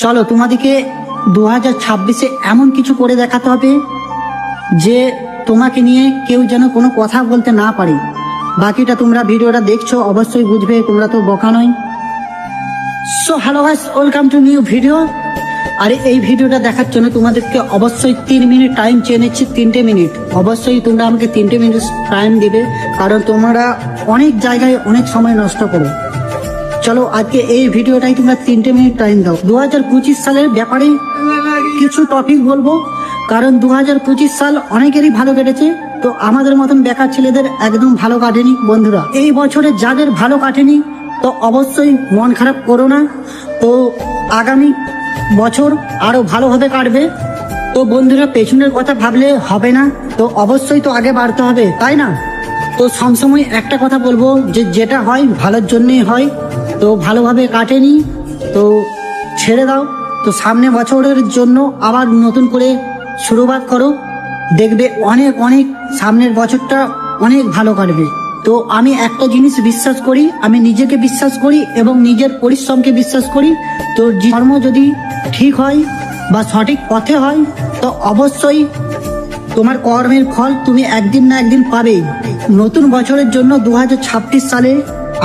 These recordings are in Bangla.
চলো তোমাদেরকে 2026-এ এমন কিছু করে দেখাতে হবে যে তোমাকে নিয়ে কেউ যেন কোনো কথা বলতে না পারে। বাকিটা তোমরা ভিডিওটা দেখছো অবশ্যই বুঝবে, তোমরা তো বোকা নয়। So hello guys, welcome to new video. আর এই ভিডিওটা দেখার জন্য তোমাদেরকে অবশ্যই 3 মিনিট টাইম চেয়ে নিচ্ছি। 3টে মিনিট অবশ্যই তোমরা আমাকে 3টে মিনিট টাইম দিবে, কারণ তোমরা অনেক জায়গায় অনেক সময় নষ্ট করো। চলো আজকে এই ভিডিওটাই তোমরা 3টে মিনিট টাইম দাও। 2025 সালের ব্যাপারে কিছু টপিক বলবো, কারণ 2025 সাল অনেকেরই ভালো কেটেছে, তো আমাদের মতন বেকার ছেলেদের একদম ভালো কাটেনি। বন্ধুরা, এই বছরে যাদের ভালো কাটেনি তো অবশ্যই মন খারাপ করো না, তো আগামী বছর আরো ভালোভাবে কাটবে। তো বন্ধুরা, পেছনের কথা ভাবলে হবে না, তো অবশ্যই তো আগে বাড়তে হবে, তাই না? তো সবসময় একটা কথা বলবো যে যেটা হয় ভালোর জন্যই হয়, তো ভালোভাবে কাটেনি তো ছেড়ে দাও। তো সামনে বছরের জন্য আবার নতুন করে শুরুবাত করো, দেখবে অনেক অনেক সামনের বছরটা অনেক ভালো কাটবে। তো আমি একটা জিনিস বিশ্বাস করি, আমি নিজেকে বিশ্বাস করি এবং নিজের পরিশ্রমকে বিশ্বাস করি। তো কর্ম যদি ঠিক হয় বা সঠিক পথে হয় তো অবশ্যই তোমার কর্মের ফল তুমি একদিন না একদিন পাবেই। নতুন বছরের জন্য 2026 সালে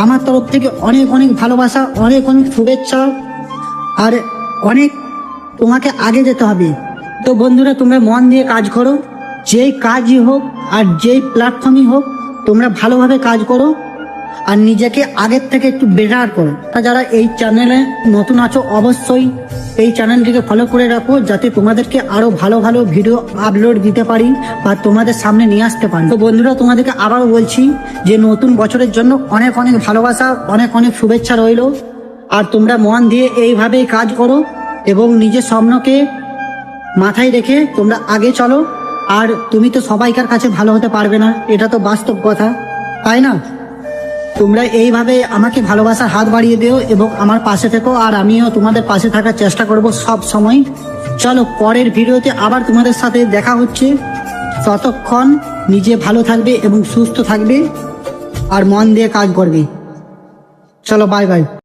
আমার তরফ থেকে অনেক অনেক ভালোবাসা, অনেক অনেক শুভেচ্ছা, আর অনেক তোমাকে আগে যেতে হবে। তো বন্ধুরা, তোমরা মন দিয়ে কাজ করো, যেই কাজই হোক আর যেই প্ল্যাটফর্মই হোক তোমরা ভালোভাবে কাজ করো আর নিজেকে আগের থেকে একটু বেটার করো। তা যারা এই চ্যানেলে নতুন আছো অবশ্যই এই চ্যানেলটিকে ফলো করে রাখো, যাতে তোমাদেরকে আরো ভালো ভালো ভিডিও আপলোড দিতে পারি বা তোমাদের সামনে নিয়ে আসতে পারি। তো বন্ধুরা, তোমাদেরকে আবারও বলছি যে নতুন বছরের জন্য অনেক অনেক ভালোবাসা, অনেক অনেক শুভেচ্ছা রইল। আর তোমরা মন দিয়ে এইভাবেই কাজ করো এবং নিজের স্বপ্নকে মাথায় রেখে তোমরা আগে চলো। আর তুমি তো সবাইকার কাছে ভালো হতে পারবে না, এটা তো বাস্তব কথা, তাই না? তোমরা এইভাবে আমাকে ভালোবাসার হাত বাড়িয়ে দিও এবং আমার পাশে থেকো, আর আমিও তোমাদের পাশে থাকার চেষ্টা করব সব সময়। চলো পরের ভিডিওতে আবার তোমাদের সাথে দেখা হচ্ছে। ততক্ষণ নিজে ভালো থাকবে এবং সুস্থ থাকবে আর মন দিয়ে কাজ করবে। চলো, বাই বাই।